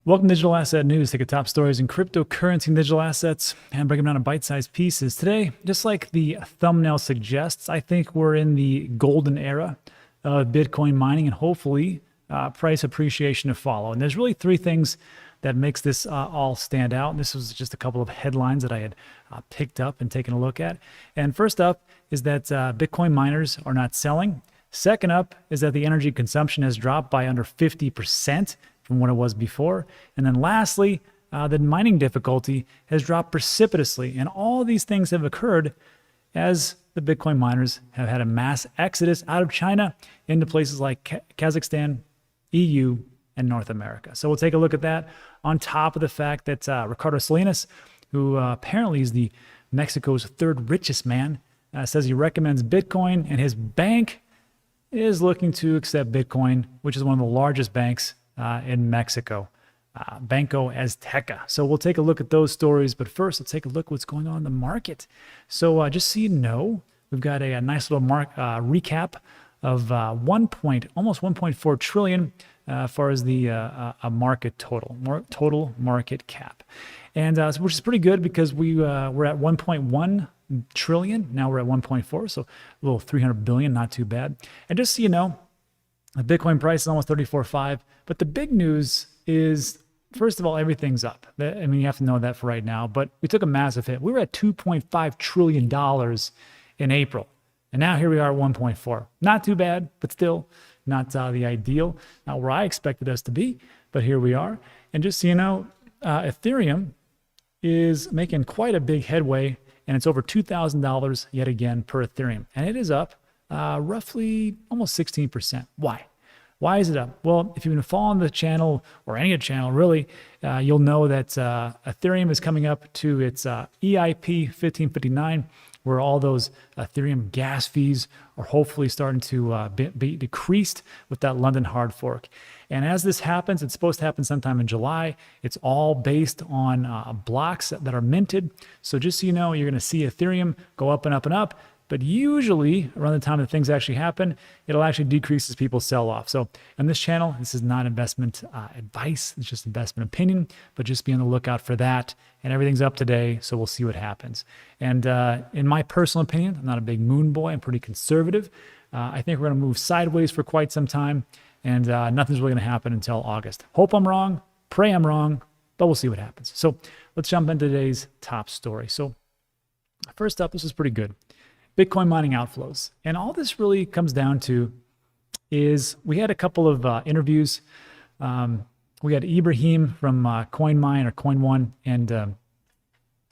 Welcome to Digital Asset News. Take a top stories in cryptocurrency and digital assets and break them down in bite-sized pieces. Today, just like the thumbnail suggests, I think we're in the golden era of Bitcoin mining and hopefully price appreciation to follow. And there's really three things that makes this all stand out. And this was just a couple of headlines that I had picked up and taken a look at. And first up is that Bitcoin miners are not selling. Second up is that the energy consumption has dropped by under 50% from what it was before. And then lastly, the mining difficulty has dropped precipitously. And all these things have occurred as the Bitcoin miners have had a mass exodus out of China into places like Kazakhstan, EU, and North America. So we'll take a look at that on top of the fact that Ricardo Salinas, who apparently is the Mexico's third richest man, says he recommends Bitcoin, and his bank is looking to accept Bitcoin, which is one of the largest banks in Mexico, Banco Azteca. So we'll take a look at those stories, but first let's take a look at what's going on in the market. So just so you know, we've got a nice little recap of almost 1.4 trillion as far as the market total market cap, and which is pretty good because we're at 1.1 trillion. Now we're at 1.4, so a little 300 billion, not too bad. And just so you know, the Bitcoin price is almost 34.5, but the big news is, first of all, everything's up. I mean, you have to know that for right now, but we took a massive hit. We were at $2.5 trillion in April, and now here we are at 1.4. Not too bad, but still not the ideal, not where I expected us to be, but here we are. And just so you know, Ethereum is making quite a big headway, and it's over $2,000 yet again per Ethereum, and it is up roughly almost 16%. Why? Why is it up? Well, if you've been following the channel or any channel really, you'll know that Ethereum is coming up to its EIP 1559, where all those Ethereum gas fees are hopefully starting to be decreased with that London hard fork. And as this happens, it's supposed to happen sometime in July. It's all based on blocks that are minted. So just so you know, you're going to see Ethereum go up and up and up. But usually around the time that things actually happen, it'll actually decrease as people sell off. So on this channel, this is not investment advice. It's just investment opinion, but just be on the lookout for that. And everything's up today, so we'll see what happens. And in my personal opinion, I'm not a big moon boy. I'm pretty conservative. I think we're going to move sideways for quite some time, and nothing's really going to happen until August. Hope I'm wrong, pray I'm wrong, but we'll see what happens. So let's jump into today's top story. So first up, this is pretty good. Bitcoin mining outflows. And all this really comes down to is we had a couple of interviews. We had Ibrahim from CoinMine or Coin1 and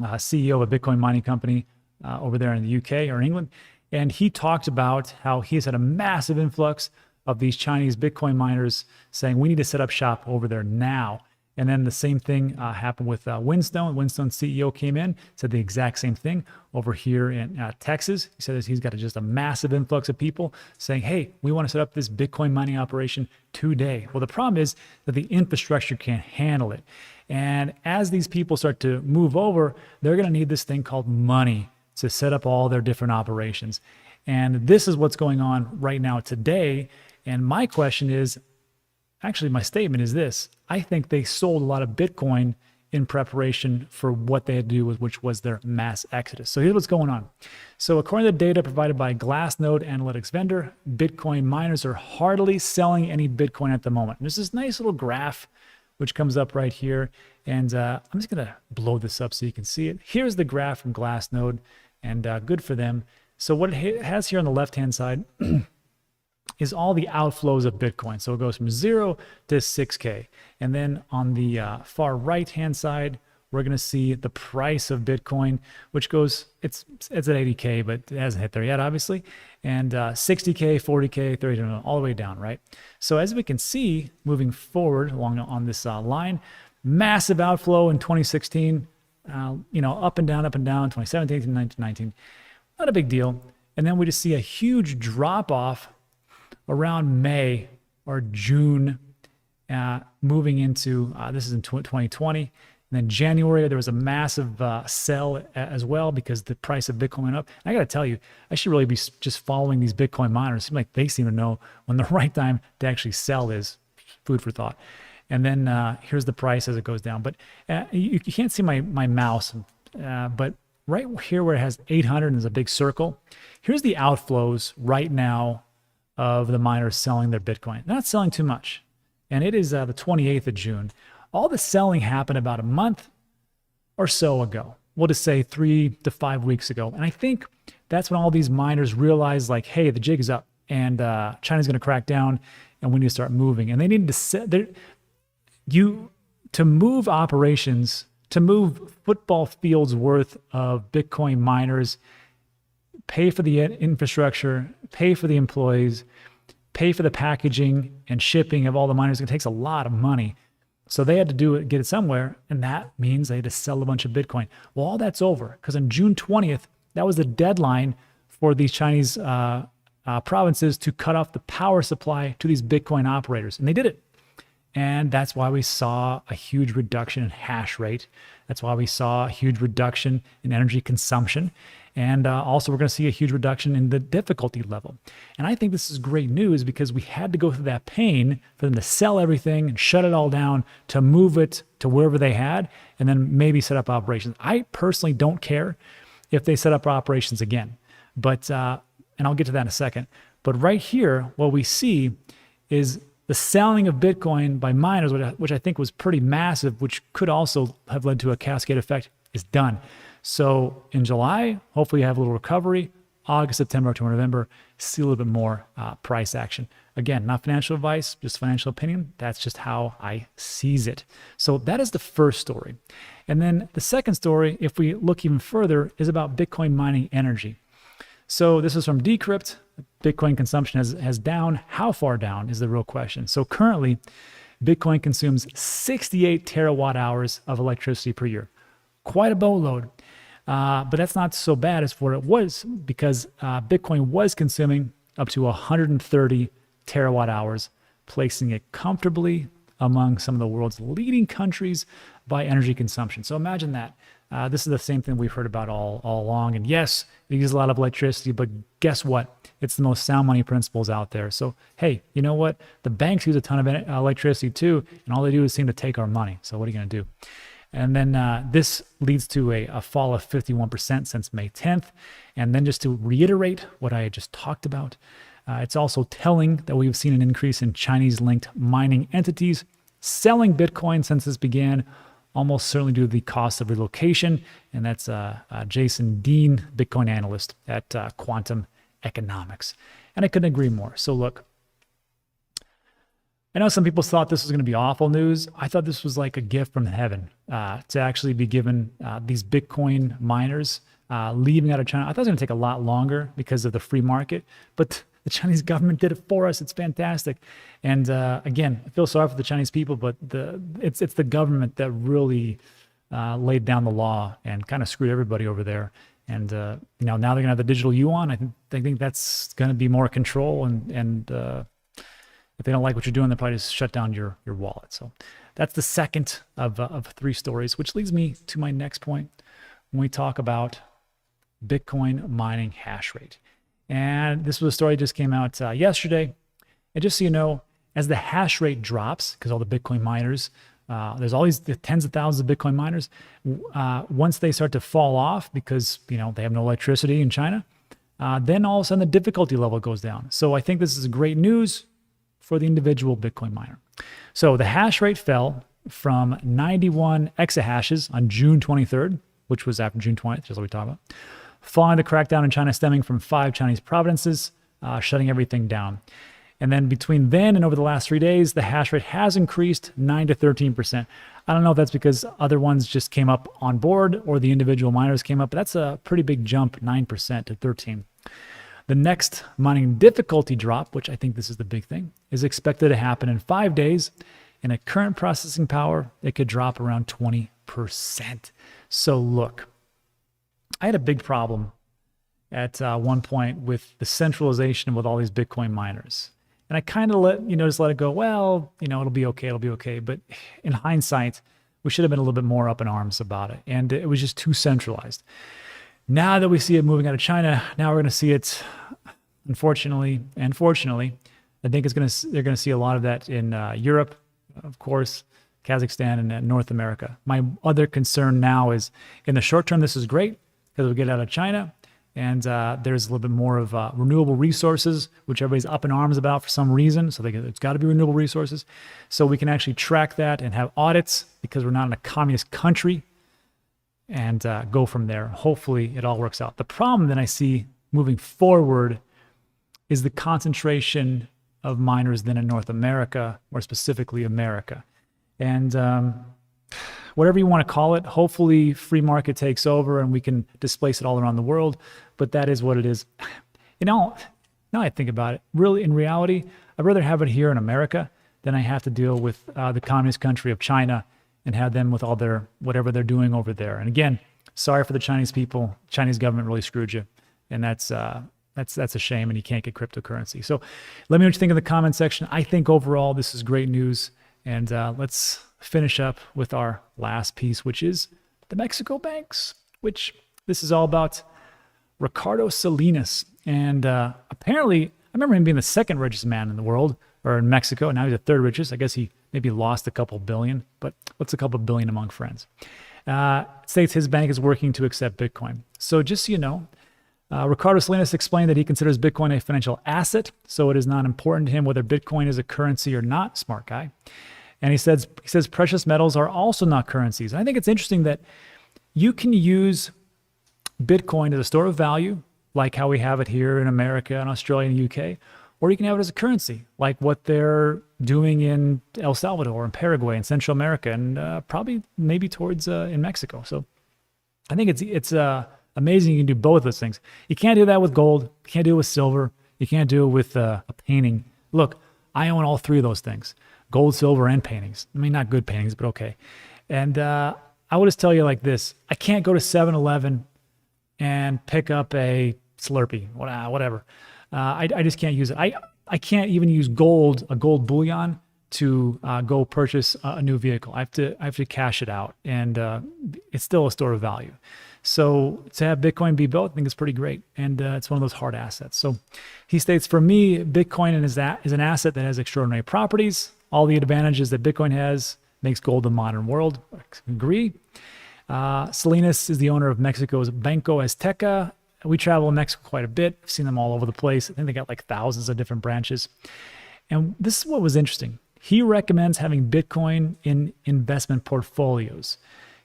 CEO of a Bitcoin mining company over there in the UK or England. And he talked about how he's had a massive influx of these Chinese Bitcoin miners saying, we need to set up shop over there now. And then the same thing happened with Winstone. Winstone's CEO came in, said the exact same thing over here in Texas. He said he's got just a massive influx of people saying, hey, we want to set up this Bitcoin mining operation today. Well, the problem is that the infrastructure can't handle it. And as these people start to move over, they're going to need this thing called money to set up all their different operations. And this is what's going on right now today. And my question is, actually, my statement is this. I think they sold a lot of Bitcoin in preparation for what they had to do with, which was their mass exodus. So here's what's going on. So according to the data provided by Glassnode analytics vendor, Bitcoin miners are hardly selling any Bitcoin at the moment. And there's this nice little graph which comes up right here. And I'm just going to blow this up so you can see it. Here's the graph from Glassnode, and good for them. So what it has here on the left-hand side is all the outflows of Bitcoin. So it goes from 0 to 6K. And then on the far right-hand side, we're going to see the price of Bitcoin, which goes, it's at 80K, but it hasn't hit there yet, obviously. And 60K, 40K, 30, all the way down, right? So as we can see, moving forward along on this line, massive outflow in 2016, up and down, 2017, 18, 19, 19. Not a big deal. And then we just see a huge drop-off around May or June, moving into, this is in 2020. And then January, there was a massive sell as well because the price of Bitcoin went up. And I got to tell you, I should really be just following these Bitcoin miners. It seems like they seem to know when the right time to actually sell is. Food for thought. And then here's the price as it goes down. But you can't see my mouse, but right here where it has 800 and there's a big circle, here's the outflows right now of the miners selling their Bitcoin. They're not selling too much. And it is the 28th of June. All the selling happened about a month or so ago. We'll just say 3 to 5 weeks ago. And I think that's when all these miners realized, like, hey, the jig is up and China's going to crack down and we need to start moving. And they need to set to move operations, to move football fields worth of Bitcoin miners, pay for the infrastructure, pay for the employees, pay for the packaging and shipping of all the miners. It takes a lot of money. So they had to get it somewhere, and that means they had to sell a bunch of Bitcoin. Well, all that's over, because on June 20th, that was the deadline for these Chinese provinces to cut off the power supply to these Bitcoin operators, and they did it. And that's why we saw a huge reduction in hash rate. That's why we saw a huge reduction in energy consumption. And also, we're going to see a huge reduction in the difficulty level. And I think this is great news because we had to go through that pain for them to sell everything and shut it all down, to move it to wherever they had, and then maybe set up operations. I personally don't care if they set up operations again. But, and I'll get to that in a second. But right here, what we see is the selling of Bitcoin by miners, which I think was pretty massive, which could also have led to a cascade effect, is done. So in July, hopefully you have a little recovery. August, September, October, November, see a little bit more price action. Again, not financial advice, just financial opinion. That's just how I seize it. So that is the first story. And then the second story, if we look even further, is about Bitcoin mining energy. So this is from Decrypt. Bitcoin consumption has down. How far down is the real question. So currently, Bitcoin consumes 68 terawatt hours of electricity per year. Quite a boatload. But that's not so bad as for what it was, because Bitcoin was consuming up to 130 terawatt hours, placing it comfortably among some of the world's leading countries by energy consumption. So imagine that. This is the same thing we've heard about all along. And yes, it uses a lot of electricity, but guess what? It's the most sound money principles out there. So, hey, you know what? The banks use a ton of electricity too, and all they do is seem to take our money. So what are you going to do? And then this leads to a fall of 51% since May 10th. And then just to reiterate what I had just talked about, it's also telling that we've seen an increase in Chinese-linked mining entities selling Bitcoin since this began, almost certainly due to the cost of relocation. And that's Jason Dean, Bitcoin analyst at Quantum Economics. And I couldn't agree more. So look, I know some people thought this was going to be awful news. I thought this was like a gift from heaven to actually be given these Bitcoin miners leaving out of China. I thought it was going to take a lot longer because of the free market, but the Chinese government did it for us. It's fantastic. And again, I feel sorry for the Chinese people, but it's the government that really laid down the law and kind of screwed everybody over there. And now they're going to have the digital yuan. I think that's going to be more control, and if they don't like what you're doing, they'll probably just shut down your wallet. So that's the second of three stories, which leads me to my next point when we talk about Bitcoin mining hash rate. And this was a story that just came out yesterday. And just so you know, as the hash rate drops, because all the Bitcoin miners, there's all these tens of thousands of Bitcoin miners, once they start to fall off because they have no electricity in China, then all of a sudden the difficulty level goes down. So I think this is great news for the individual Bitcoin miner. So the hash rate fell from 91 exahashes on June 23rd, which was after June 20th, just like we talked about, following the crackdown in China stemming from 5 Chinese provinces, shutting everything down. And then between then and over the last 3 days, the hash rate has increased 9 to 13%. I don't know if that's because other ones just came up on board or the individual miners came up, but that's a pretty big jump, 9% to 13%. The next mining difficulty drop, which I think this is the big thing, is expected to happen in 5 days. And at current processing power, it could drop around 20%. So look, I had a big problem at one point with the centralization with all these Bitcoin miners. And I kind of just let it go, well, it'll be okay. But in hindsight, we should have been a little bit more up in arms about it. And it was just too centralized. Now that we see it moving out of China, now we're going to see it, unfortunately and fortunately, I think they're going to see a lot of that in Europe, of course, Kazakhstan, and North America. My other concern now is in the short term, this is great because we get out of China, and there's a little bit more of renewable resources, which everybody's up in arms about for some reason. So it's got to be renewable resources. So we can actually track that and have audits because we're not in a communist country, and go from there. Hopefully it all works out. The problem that I see moving forward is the concentration of miners then in North America, or specifically America. And whatever you want to call it, hopefully free market takes over and we can displace it all around the world. But that is what it is. Now I think about it, really in reality, I'd rather have it here in America than I have to deal with the communist country of China and have them with all their, whatever they're doing over there. And again, sorry for the Chinese people. Chinese government really screwed you. And that's a shame, and you can't get cryptocurrency. So let me know what you think in the comment section. I think overall this is great news. And let's finish up with our last piece, which is the Mexico banks, which this is all about Ricardo Salinas. And apparently, I remember him being the second richest man in the world, or in Mexico. Now he's the third richest. I guess he maybe lost a couple billion, but what's a couple billion among friends? States his bank is working to accept Bitcoin. So just so you know, Ricardo Salinas explained that he considers Bitcoin a financial asset, so it is not important to him whether Bitcoin is a currency or not. Smart guy. And he says precious metals are also not currencies. And I think it's interesting that you can use Bitcoin as a store of value, like how we have it here in America and Australia and the UK, or you can have it as a currency, like what they're doing in El Salvador and Paraguay and Central America, and probably maybe towards in Mexico. So I think it's amazing you can do both those things. You can't do that with gold. You can't do it with silver. You can't do it with a painting. Look, I own all three of those things: gold, silver, and paintings. I mean, not good paintings, but okay. And I will just tell you like this: I can't go to 7-Eleven and pick up a Slurpee, whatever. I just can't use it. I can't even use gold, a gold bullion, to go purchase a new vehicle. I have to cash it out, and it's still a store of value. So to have Bitcoin be both, I think it's pretty great, and it's one of those hard assets. So he states, for me, Bitcoin is an asset that has extraordinary properties. All the advantages that Bitcoin has makes gold the modern world. I agree. Salinas is the owner of Mexico's Banco Azteca. We travel in Mexico quite a bit. I've seen them all over the place. I think they got like thousands of different branches. And this is what was interesting. He recommends having Bitcoin in investment portfolios.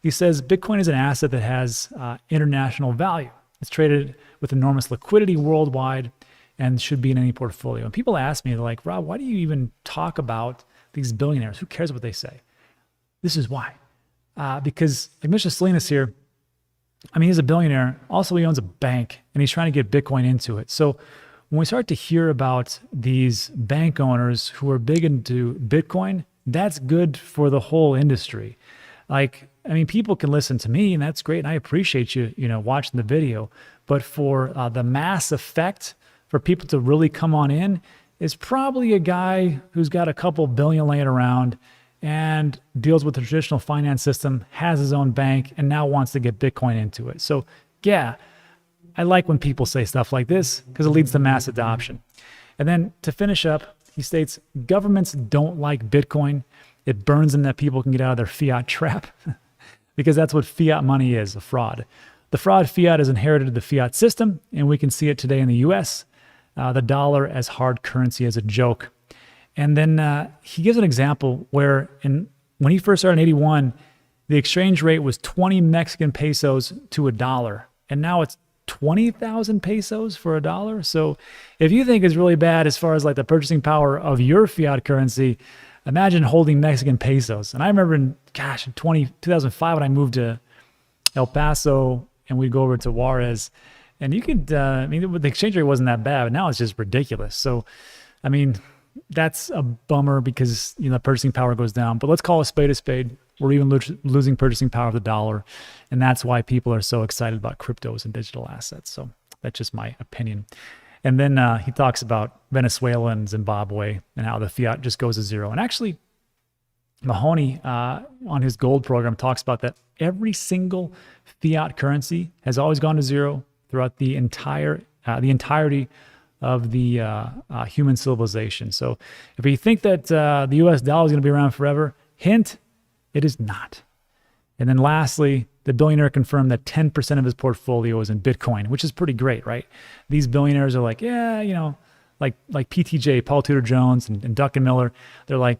He says Bitcoin is an asset that has international value. It's traded with enormous liquidity worldwide and should be in any portfolio. And people ask me, they're like, Rob, why do you even talk about these billionaires? Who cares what they say? This is why. Because like Mr. Salinas here, I mean, he's a billionaire. Also, he owns a bank, and he's trying to get Bitcoin into it. So when we start to hear about these bank owners who are big into Bitcoin, that's good for the whole industry. Like, I mean, people can listen to me, and that's great, and I appreciate you, watching the video. But for the mass effect, for people to really come on in, is probably a guy who's got a couple billion laying around and deals with the traditional finance system, has his own bank, and now wants to get Bitcoin into it. So yeah, I like when people say stuff like this because it leads to mass adoption. And then to finish up, he states, governments don't like Bitcoin. It burns them that people can get out of their fiat trap because that's what fiat money is, a fraud. The fraud fiat has inherited the fiat system, and we can see it today in the US, the dollar as hard currency as a joke. And then he gives an example where when he first started in 81, the exchange rate was 20 Mexican pesos to a dollar. And now it's 20,000 pesos for a dollar. So if you think it's really bad as far as like the purchasing power of your fiat currency, imagine holding Mexican pesos. And I remember in 2005 when I moved to El Paso and we'd go over to Juarez, and you could, I mean, the exchange rate wasn't that bad, but now it's just ridiculous. So, I mean, that's a bummer because, the purchasing power goes down. But let's call a spade a spade. We're even losing purchasing power of the dollar. And that's why people are so excited about cryptos and digital assets. So that's just my opinion. And then he talks about Venezuela and Zimbabwe and how the fiat just goes to zero. And actually, Mahoney on his gold program talks about that every single fiat currency has always gone to zero throughout the entirety of the human civilization. So if you think that the US dollar is going to be around forever, hint, It is not. And then lastly, the billionaire confirmed that 10% of his portfolio is in Bitcoin, which is pretty great, right? These billionaires are like, yeah, you know, like PTJ, Paul Tudor Jones and Duncan Miller. They're like,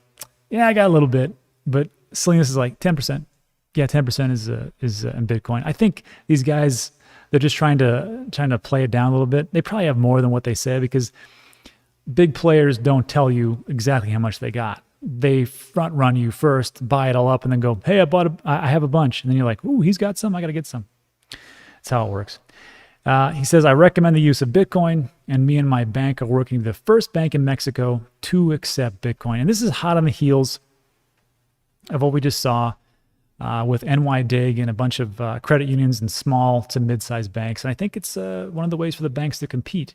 yeah, I got a little bit, but Salinas is like 10%. Yeah, 10% is in Bitcoin. I think these guys, they're just trying to play it down a little bit. They probably have more than what they say because big players don't tell you exactly how much they got. They front run you first, buy it all up, and then go, hey, I have a bunch. And then you're like, ooh, he's got some, I got to get some. That's how it works. He says, I recommend the use of Bitcoin, and me and my bank are working with the first bank in Mexico to accept Bitcoin. And this is hot on the heels of what we just saw with NYDIG and a bunch of credit unions and small to mid-sized banks. And I think it's one of the ways for the banks to compete.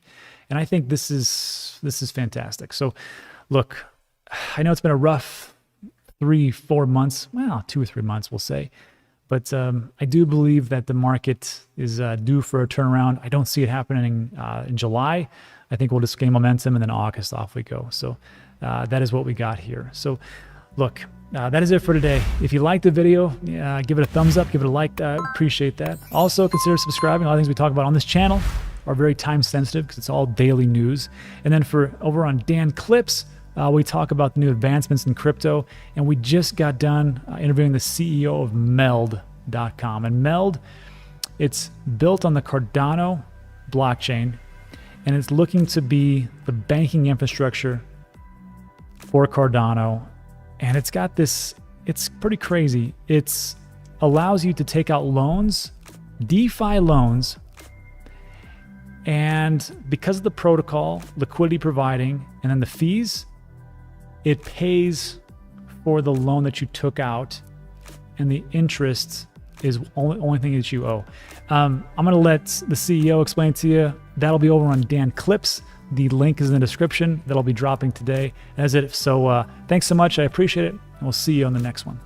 And I think this is fantastic. So look, I know it's been a rough 3-4 months, well, 2 or 3 months, we'll say. But I do believe that the market is due for a turnaround. I don't see it happening in July. I think we'll just gain momentum, and then August, off we go. So that is what we got here. So look, that is it for today. If you liked the video, give it a thumbs up, give it a like. Appreciate that. Also, consider subscribing. A lot of things we talk about on this channel are very time sensitive because it's all daily news. And then for over on Dan Clips, we talk about the new advancements in crypto, and we just got done interviewing the CEO of Meld.com. And Meld, it's built on the Cardano blockchain, and it's looking to be the banking infrastructure for Cardano. And it's got this, it's pretty crazy. It allows you to take out loans, DeFi loans, and because of the protocol, liquidity providing, and then the fees, it pays for the loan that you took out, and the interest is only thing that you owe. I'm going to let the CEO explain to you. That'll be over on Dan Clips. The link is in the description. That'll be dropping today. That's it. So thanks so much. I appreciate it. And we'll see you on the next one.